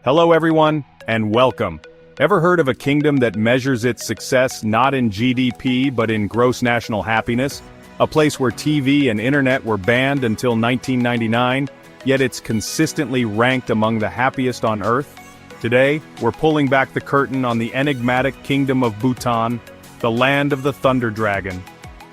Hello everyone, and welcome. Ever heard of a kingdom that measures its success not in GDP but in gross national happiness? A place where TV and internet were banned until 1999, yet it's consistently ranked among the happiest on Earth? Today, we're pulling back the curtain on the enigmatic kingdom of Bhutan, the land of the Thunder Dragon.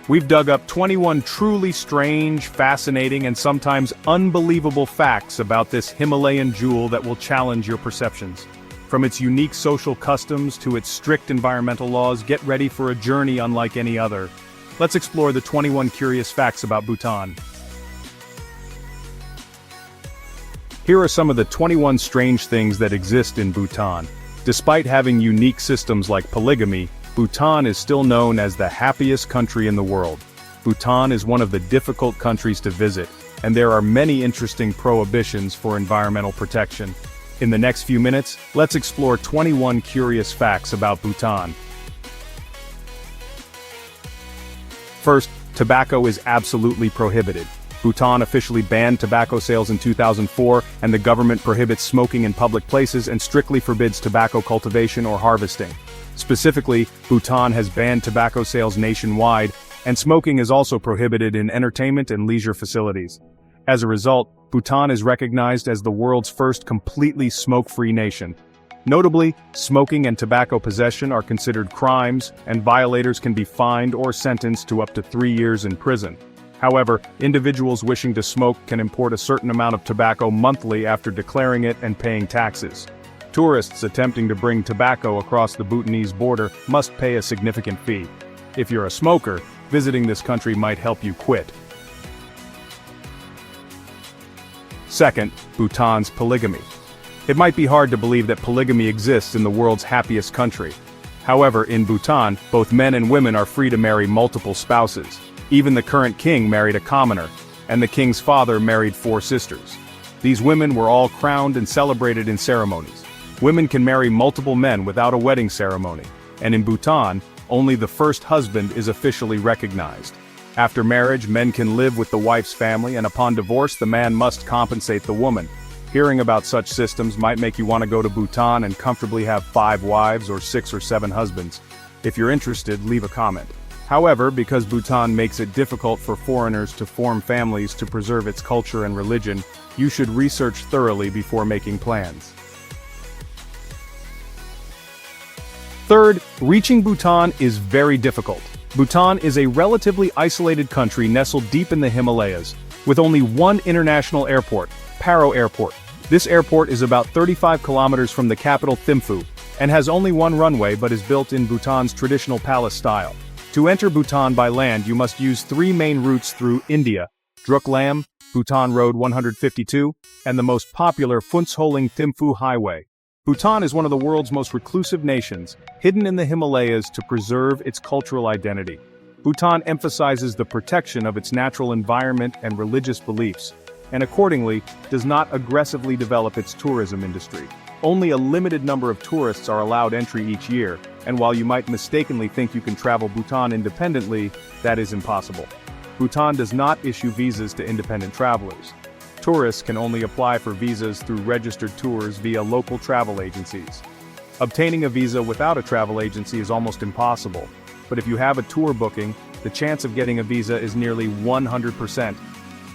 We've dug up 21 truly strange, fascinating, and sometimes unbelievable facts about this Himalayan jewel that will challenge your perceptions. From its unique social customs to its strict environmental laws, get ready for a journey unlike any other. Let's explore the 21 curious facts about Bhutan. Here are some of the 21 strange things that exist in Bhutan. Despite having unique systems like polygamy, Bhutan is still known as the happiest country in the world. Bhutan is one of the difficult countries to visit, and there are many interesting prohibitions for environmental protection. In the next few minutes, let's explore 21 curious facts about Bhutan. First, tobacco is absolutely prohibited. Bhutan officially banned tobacco sales in 2004, and the government prohibits smoking in public places and strictly forbids tobacco cultivation or harvesting. Specifically, Bhutan has banned tobacco sales nationwide, and smoking is also prohibited in entertainment and leisure facilities. As a result, Bhutan is recognized as the world's first completely smoke-free nation. Notably, smoking and tobacco possession are considered crimes, and violators can be fined or sentenced to up to 3 years in prison. However, individuals wishing to smoke can import a certain amount of tobacco monthly after declaring it and paying taxes. Tourists attempting to bring tobacco across the Bhutanese border must pay a significant fee. If you're a smoker, visiting this country might help you quit. Second, Bhutan's polygamy. It might be hard to believe that polygamy exists in the world's happiest country. However, in Bhutan, both men and women are free to marry multiple spouses. Even the current king married a commoner, and the king's father married 4 sisters. These women were all crowned and celebrated in ceremonies. Women can marry multiple men without a wedding ceremony, and in Bhutan, only the first husband is officially recognized. After marriage, men can live with the wife's family, and upon divorce, the man must compensate the woman. Hearing about such systems might make you want to go to Bhutan and comfortably have 5 wives or 6 or 7 husbands. If you're interested, leave a comment. However, because Bhutan makes it difficult for foreigners to form families to preserve its culture and religion, you should research thoroughly before making plans. Third, reaching Bhutan is very difficult. Bhutan is a relatively isolated country nestled deep in the Himalayas, with only one international airport, Paro Airport. This airport is about 35 kilometers from the capital Thimphu, and has only one runway but is built in Bhutan's traditional palace style. To enter Bhutan by land, you must use 3 main routes through India: Druk Lam, Bhutan Road 152, and the most popular Phuntsholing Thimphu Highway. Bhutan is one of the world's most reclusive nations, hidden in the Himalayas to preserve its cultural identity. Bhutan emphasizes the protection of its natural environment and religious beliefs, and accordingly, does not aggressively develop its tourism industry. Only a limited number of tourists are allowed entry each year, and while you might mistakenly think you can travel Bhutan independently, that is impossible. Bhutan does not issue visas to independent travelers. Tourists can only apply for visas through registered tours via local travel agencies. Obtaining a visa without a travel agency is almost impossible, but if you have a tour booking, the chance of getting a visa is nearly 100%.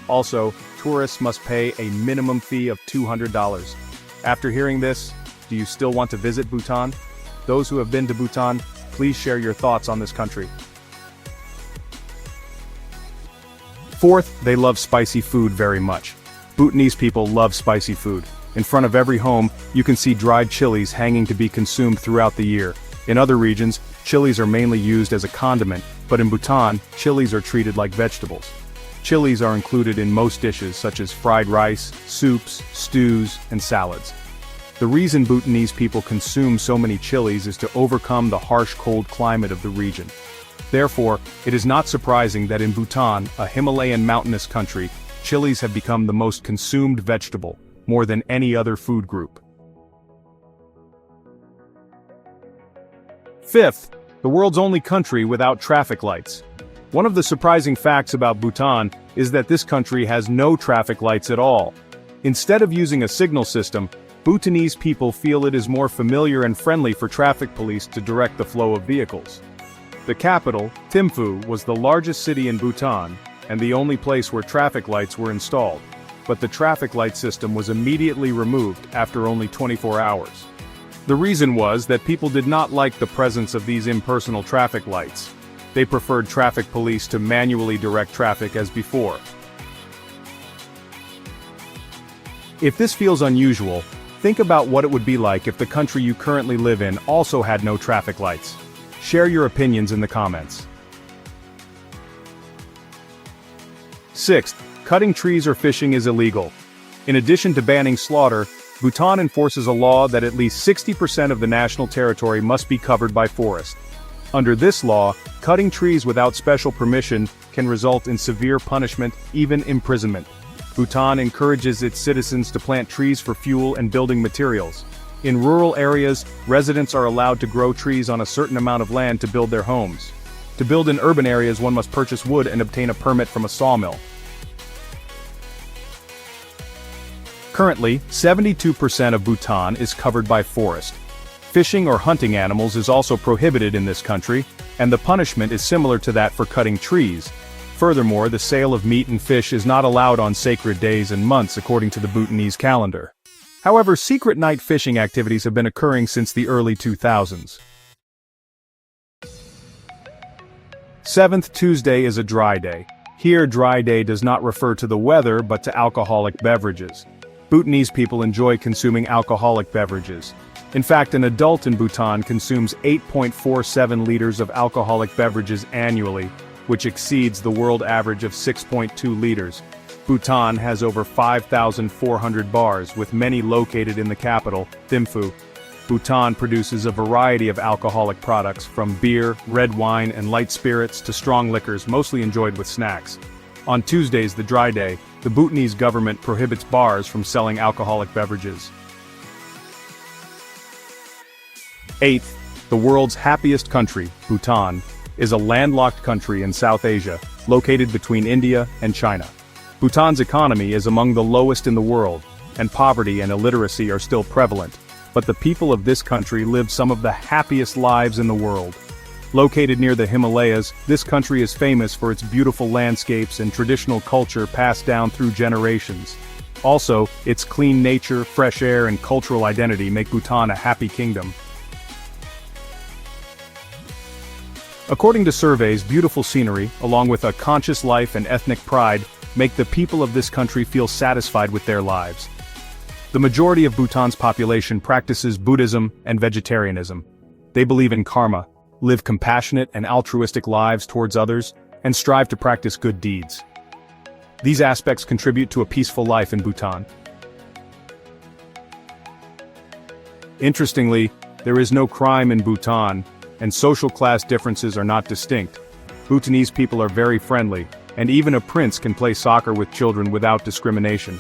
Also, tourists must pay a minimum fee of $200. After hearing this, do you still want to visit Bhutan? Those who have been to Bhutan, please share your thoughts on this country. Fourth, they love spicy food very much. Bhutanese people love spicy food. In front of every home, you can see dried chilies hanging to be consumed throughout the year. In other regions, chilies are mainly used as a condiment, but in Bhutan, chilies are treated like vegetables. Chilies are included in most dishes such as fried rice, soups, stews, and salads. The reason Bhutanese people consume so many chilies is to overcome the harsh cold climate of the region. Therefore, it is not surprising that in Bhutan, a Himalayan mountainous country, chilies have become the most consumed vegetable, more than any other food group. Fifth, the world's only country without traffic lights. One of the surprising facts about Bhutan is that this country has no traffic lights at all. Instead of using a signal system, Bhutanese people feel it is more familiar and friendly for traffic police to direct the flow of vehicles. The capital, Thimphu, was the largest city in Bhutan, and the only place where traffic lights were installed. But the traffic light system was immediately removed after only 24 hours. The reason was that people did not like the presence of these impersonal traffic lights. They preferred traffic police to manually direct traffic as before. If this feels unusual, think about what it would be like if the country you currently live in also had no traffic lights. Share your opinions in the comments. Sixth, cutting trees or fishing is illegal. In addition to banning slaughter, Bhutan enforces a law that at least 60% of the national territory must be covered by forest. Under this law, cutting trees without special permission can result in severe punishment, even imprisonment. Bhutan encourages its citizens to plant trees for fuel and building materials. In rural areas, residents are allowed to grow trees on a certain amount of land to build their homes. To build in urban areas, one must purchase wood and obtain a permit from a sawmill. Currently, 72% of Bhutan is covered by forest. Fishing or hunting animals is also prohibited in this country, and the punishment is similar to that for cutting trees. Furthermore, the sale of meat and fish is not allowed on sacred days and months according to the Bhutanese calendar. However, secret night fishing activities have been occurring since the early 2000s. 7th Tuesday is a dry day. Here, dry day does not refer to the weather but to alcoholic beverages. Bhutanese people enjoy consuming alcoholic beverages. In fact, an adult in Bhutan consumes 8.47 liters of alcoholic beverages annually, which exceeds the world average of 6.2 liters. Bhutan has over 5,400 bars, with many located in the capital, Thimphu. Bhutan produces a variety of alcoholic products, from beer, red wine, and light spirits to strong liquors, mostly enjoyed with snacks. On Tuesdays, the dry day, the Bhutanese government prohibits bars from selling alcoholic beverages. 8th, the world's happiest country, Bhutan, is a landlocked country in South Asia, located between India and China. Bhutan's economy is among the lowest in the world, and poverty and illiteracy are still prevalent, but the people of this country live some of the happiest lives in the world. Located near the Himalayas, this country is famous for its beautiful landscapes and traditional culture passed down through generations. Also, its clean nature, fresh air, and cultural identity make Bhutan a happy kingdom. According to surveys, beautiful scenery, along with a conscious life and ethnic pride, make the people of this country feel satisfied with their lives. The majority of Bhutan's population practices Buddhism and vegetarianism. They believe in karma, live compassionate and altruistic lives towards others, and strive to practice good deeds. These aspects contribute to a peaceful life in Bhutan. Interestingly, there is no crime in Bhutan, and social class differences are not distinct. Bhutanese people are very friendly, and even a prince can play soccer with children without discrimination.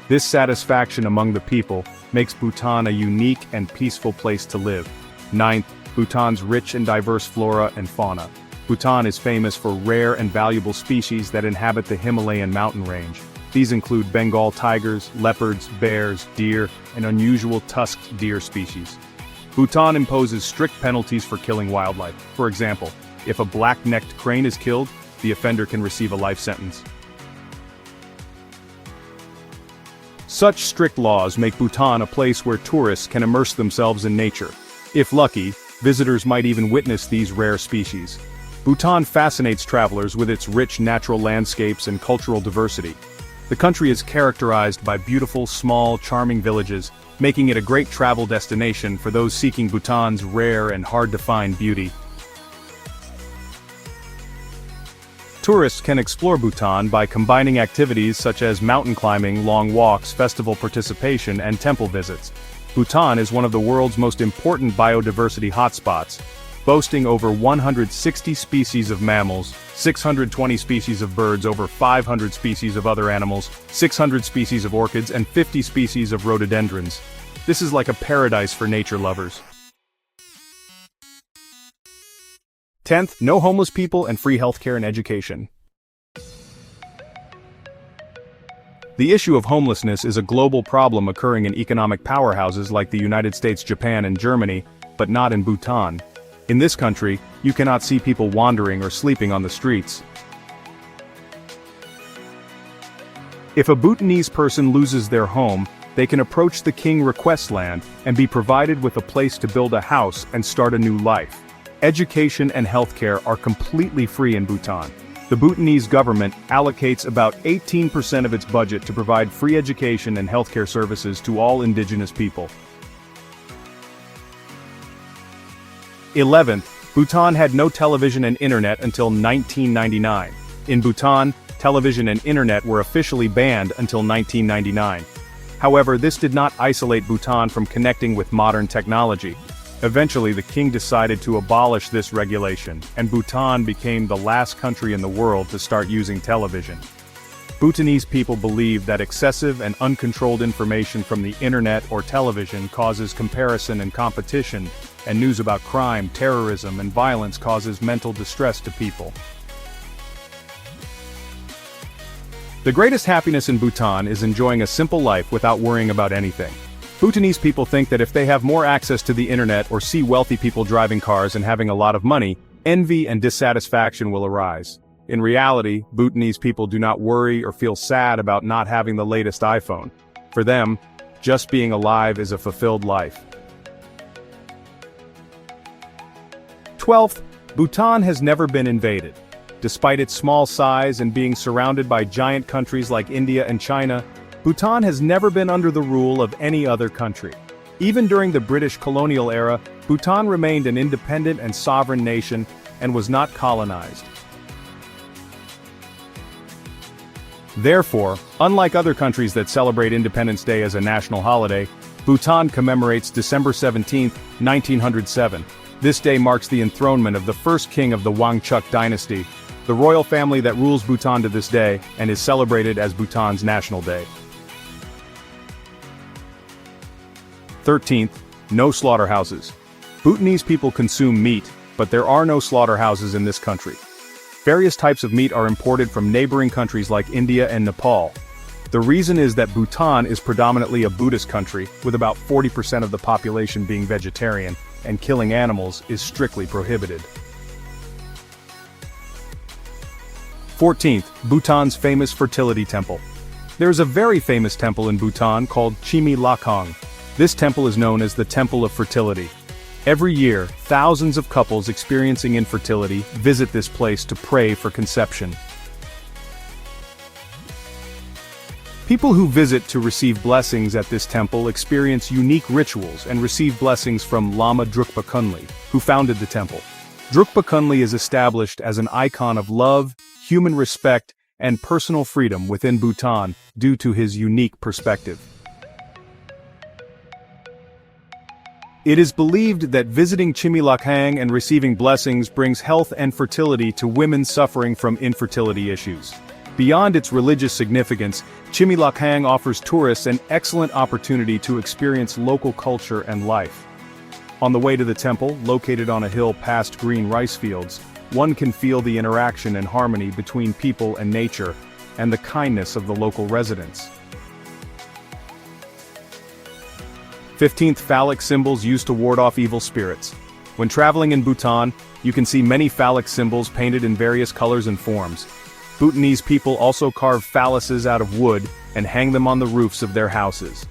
This satisfaction among the people makes Bhutan a unique and peaceful place to live. 9th, Bhutan's rich and diverse flora and fauna. Bhutan is famous for rare and valuable species that inhabit the Himalayan mountain range. These include Bengal tigers, leopards, bears, deer, and unusual tusked deer species. Bhutan imposes strict penalties for killing wildlife. For example, if a black-necked crane is killed, the offender can receive a life sentence. Such strict laws make Bhutan a place where tourists can immerse themselves in nature. If lucky, visitors might even witness these rare species. Bhutan fascinates travelers with its rich natural landscapes and cultural diversity. The country is characterized by beautiful, small, charming villages, making it a great travel destination for those seeking Bhutan's rare and hard-to-find beauty. Tourists can explore Bhutan by combining activities such as mountain climbing, long walks, festival participation, and temple visits. Bhutan is one of the world's most important biodiversity hotspots, boasting over 160 species of mammals, 620 species of birds, over 500 species of other animals, 600 species of orchids, and 50 species of rhododendrons. This is like a paradise for nature lovers. 10th, no homeless people and free healthcare and education. The issue of homelessness is a global problem occurring in economic powerhouses like the United States, Japan, and Germany, but not in Bhutan. In this country, you cannot see people wandering or sleeping on the streets. If a Bhutanese person loses their home, they can approach the king request land and be provided with a place to build a house and start a new life. Education and healthcare are completely free in Bhutan. The Bhutanese government allocates about 18% of its budget to provide free education and healthcare services to all indigenous people. 11th, Bhutan had no television and internet until 1999. In Bhutan, television and internet were officially banned until 1999. However, this did not isolate Bhutan from connecting with modern technology. Eventually, the king decided to abolish this regulation, and Bhutan became the last country in the world to start using television. Bhutanese people believe that excessive and uncontrolled information from the internet or television causes comparison and competition, and news about crime, terrorism, and violence causes mental distress to people. The greatest happiness in Bhutan is enjoying a simple life without worrying about anything. Bhutanese people think that if they have more access to the internet or see wealthy people driving cars and having a lot of money, envy and dissatisfaction will arise. In reality, Bhutanese people do not worry or feel sad about not having the latest iPhone. For them, just being alive is a fulfilled life. 12th, Bhutan has never been invaded. Despite its small size and being surrounded by giant countries like India and China, Bhutan has never been under the rule of any other country. Even during the British colonial era, Bhutan remained an independent and sovereign nation and was not colonized. Therefore, unlike other countries that celebrate Independence Day as a national holiday, Bhutan commemorates December 17, 1907. This day marks the enthronement of the first king of the Wangchuck dynasty, the royal family that rules Bhutan to this day and is celebrated as Bhutan's national day. 13th, no slaughterhouses. Bhutanese people consume meat, but there are no slaughterhouses in this country. Various types of meat are imported from neighboring countries like India and Nepal. The reason is that Bhutan is predominantly a Buddhist country, with about 40% of the population being vegetarian, and killing animals is strictly prohibited. 14th, Bhutan's famous fertility temple. There is a very famous temple in Bhutan called Chimi Lakhong. This temple is known as the Temple of Fertility. Every year, thousands of couples experiencing infertility visit this place to pray for conception. People who visit to receive blessings at this temple experience unique rituals and receive blessings from Lama Drukpa Kunli, who founded the temple. Drukpa Kunli is established as an icon of love, human respect, and personal freedom within Bhutan due to his unique perspective. It is believed that visiting Chimi Lakhang and receiving blessings brings health and fertility to women suffering from infertility issues. Beyond its religious significance, Chimi Lakhang offers tourists an excellent opportunity to experience local culture and life. On the way to the temple, located on a hill past green rice fields, one can feel the interaction and harmony between people and nature, and the kindness of the local residents. 15th, phallic symbols used to ward off evil spirits. When traveling in Bhutan, you can see many phallic symbols painted in various colors and forms. Bhutanese people also carve phalluses out of wood and hang them on the roofs of their houses.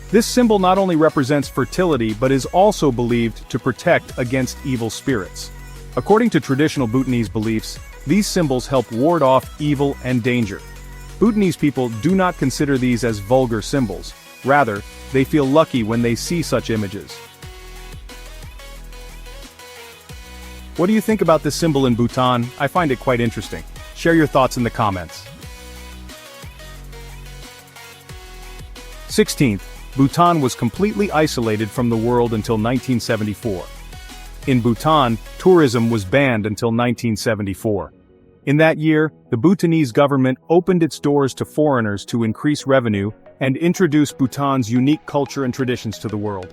This symbol not only represents fertility but is also believed to protect against evil spirits. According to traditional Bhutanese beliefs, these symbols help ward off evil and danger. Bhutanese people do not consider these as vulgar symbols. Rather, they feel lucky when they see such images. What do you think about this symbol in Bhutan? I find it quite interesting. Share your thoughts in the comments. 16th, Bhutan was completely isolated from the world until 1974. In Bhutan, tourism was banned until 1974. In that year, the Bhutanese government opened its doors to foreigners to increase revenue and introduce Bhutan's unique culture and traditions to the world.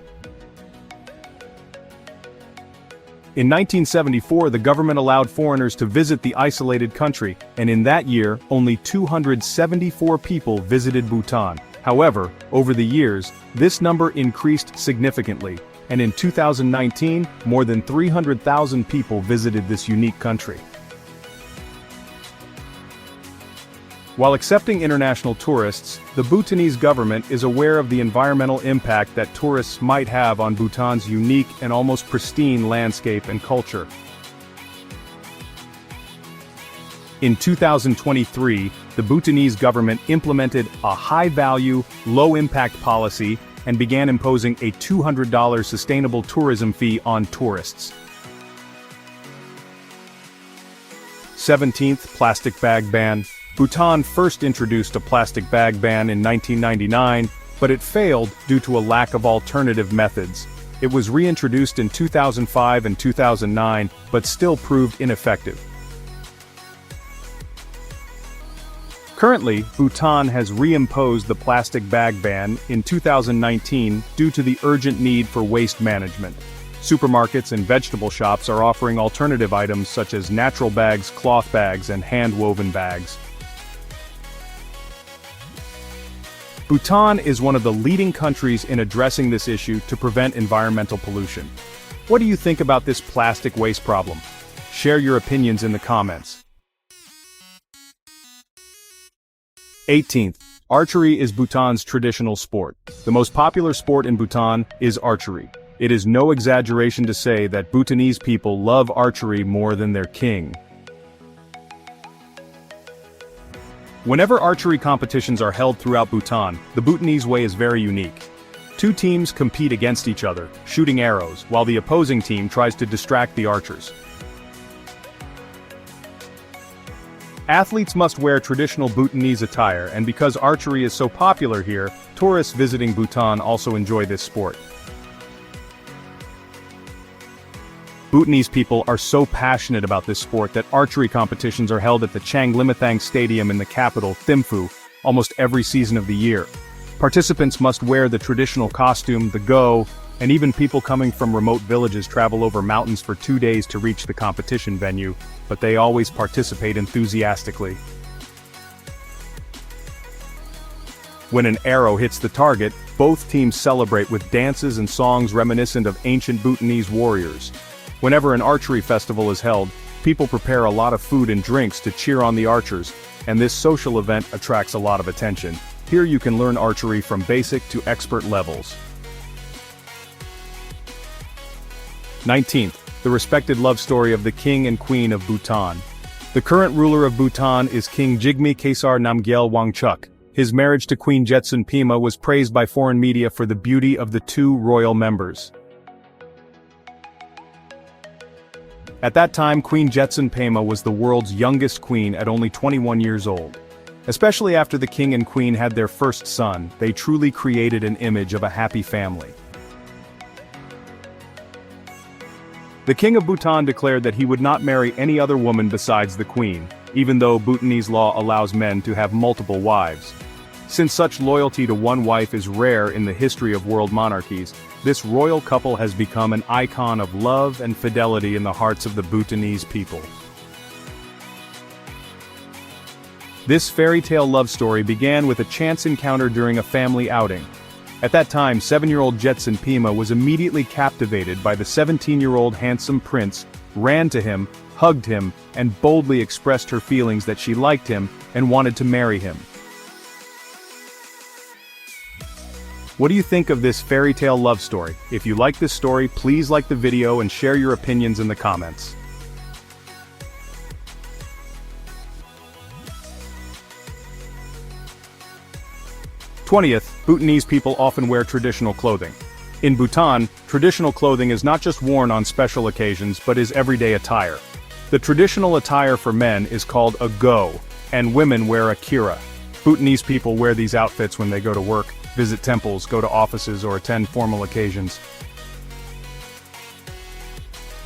In 1974, the government allowed foreigners to visit the isolated country, and in that year, only 274 people visited Bhutan. However, over the years, this number increased significantly, and in 2019, more than 300,000 people visited this unique country. While accepting international tourists, the Bhutanese government is aware of the environmental impact that tourists might have on Bhutan's unique and almost pristine landscape and culture. In 2023, the Bhutanese government implemented a high-value, low-impact policy and began imposing a $200 sustainable tourism fee on tourists. 17th Plastic Bag Ban. Bhutan first introduced a plastic bag ban in 1999, but it failed due to a lack of alternative methods. It was reintroduced in 2005 and 2009, but still proved ineffective. Currently, Bhutan has reimposed the plastic bag ban in 2019 due to the urgent need for waste management. Supermarkets and vegetable shops are offering alternative items such as natural bags, cloth bags, and hand-woven bags. Bhutan is one of the leading countries in addressing this issue to prevent environmental pollution. What do you think about this plastic waste problem? Share your opinions in the comments. 18th. Archery is Bhutan's traditional sport. The most popular sport in Bhutan is archery. It is no exaggeration to say that Bhutanese people love archery more than their king. Whenever archery competitions are held throughout Bhutan, the Bhutanese way is very unique. Two teams compete against each other, shooting arrows, while the opposing team tries to distract the archers. Athletes must wear traditional Bhutanese attire, and because archery is so popular here, tourists visiting Bhutan also enjoy this sport. Bhutanese people are so passionate about this sport that archery competitions are held at the Changlimathang Stadium in the capital, Thimphu, almost every season of the year. Participants must wear the traditional costume, the go, and even people coming from remote villages travel over mountains for 2 days to reach the competition venue, but they always participate enthusiastically. When an arrow hits the target, both teams celebrate with dances and songs reminiscent of ancient Bhutanese warriors. Whenever an archery festival is held, people prepare a lot of food and drinks to cheer on the archers, and this social event attracts a lot of attention. Here you can learn archery from basic to expert levels. 19th. The respected love story of the King and Queen of Bhutan. The current ruler of Bhutan is King Jigme Khesar Namgyel Wangchuck. His marriage to Queen Jetsun Pema was praised by foreign media for the beauty of the two royal members. At that time, Queen Jetsun Pema was the world's youngest queen at only 21 years old. Especially after the king and queen had their first son, they truly created an image of a happy family. The king of Bhutan declared that he would not marry any other woman besides the queen, even though Bhutanese law allows men to have multiple wives. Since such loyalty to one wife is rare in the history of world monarchies, this royal couple has become an icon of love and fidelity in the hearts of the Bhutanese people. This fairy tale love story began with a chance encounter during a family outing. At that time, 7-year-old Jetsun Pema was immediately captivated by the 17-year-old handsome prince, ran to him, hugged him, and boldly expressed her feelings that she liked him and wanted to marry him. What do you think of this fairy tale love story? If you like this story, please like the video and share your opinions in the comments. Twentieth, Bhutanese people often wear traditional clothing. In Bhutan, traditional clothing is not just worn on special occasions but is everyday attire. The traditional attire for men is called a go, and women wear a kira. Bhutanese people wear these outfits when they go to work, visit temples, go to offices, or attend formal occasions.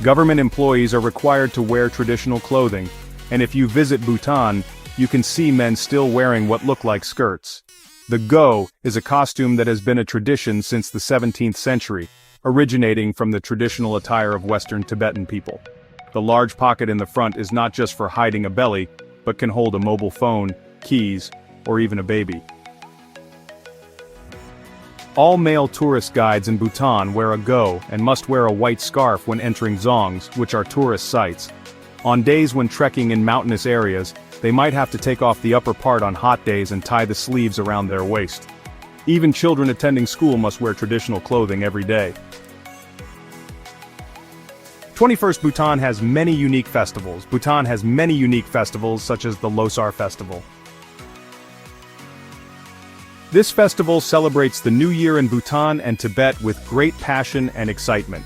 Government employees are required to wear traditional clothing, and if you visit Bhutan, you can see men still wearing what look like skirts. The go is a costume that has been a tradition since the 17th century. originating from the traditional attire of Western Tibetan people. The large pocket in the front is not just for hiding a belly, but can hold a mobile phone, keys, or even a baby. All male tourist guides in Bhutan wear a go and must wear a white scarf when entering zongs, which are tourist sites. On days when trekking in mountainous areas, they might have to take off the upper part on hot days and tie the sleeves around their waist. Even children attending school must wear traditional clothing every day. 21st Bhutan has many unique festivals. Bhutan has many unique festivals such as the Losar Festival. This festival celebrates the New Year in Bhutan and Tibet with great passion and excitement.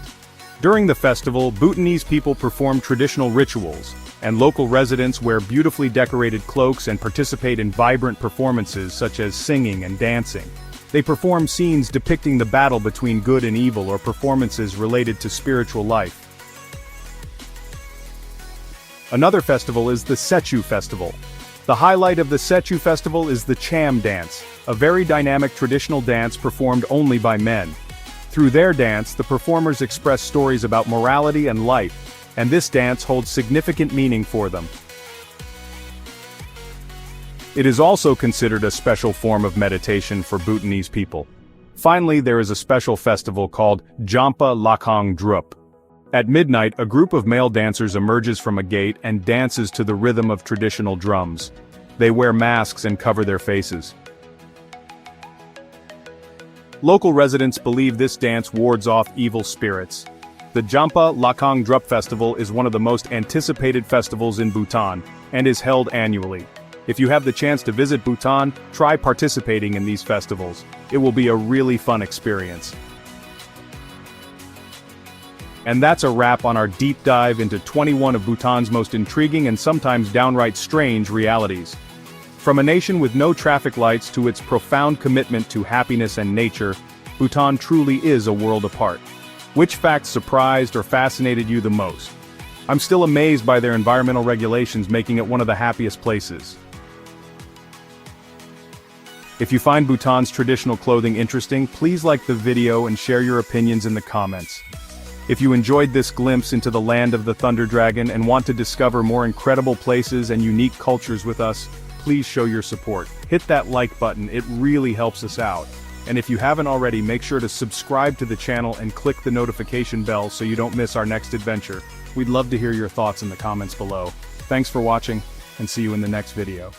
During the festival, Bhutanese people perform traditional rituals, and local residents wear beautifully decorated cloaks and participate in vibrant performances such as singing and dancing. They perform scenes depicting the battle between good and evil or performances related to spiritual life. Another festival is the Sechu Festival. The highlight of the Sechu Festival is the Cham dance, a very dynamic traditional dance performed only by men. Through their dance, the performers express stories about morality and life, and this dance holds significant meaning for them. It is also considered a special form of meditation for Bhutanese people. Finally, there is a special festival called Jampa Lakhang Drup. At midnight, a group of male dancers emerges from a gate and dances to the rhythm of traditional drums. They wear masks and cover their faces. Local residents believe this dance wards off evil spirits. The Jampa Lakhang Drup Festival is one of the most anticipated festivals in Bhutan, and is held annually. If you have the chance to visit Bhutan, try participating in these festivals. It will be a really fun experience. And that's a wrap on our deep dive into 21 of Bhutan's most intriguing and sometimes downright strange realities. From a nation with no traffic lights to its profound commitment to happiness and nature, Bhutan truly is a world apart. Which facts surprised or fascinated you the most? I'm still amazed by their environmental regulations, making it one of the happiest places. If you find Bhutan's traditional clothing interesting, please like the video and share your opinions in the comments. If you enjoyed this glimpse into the land of the Thunder Dragon and want to discover more incredible places and unique cultures with us, please show your support. Hit that like button, it really helps us out. And if you haven't already, make sure to subscribe to the channel and click the notification bell so you don't miss our next adventure. We'd love to hear your thoughts in the comments below. Thanks for watching, and see you in the next video.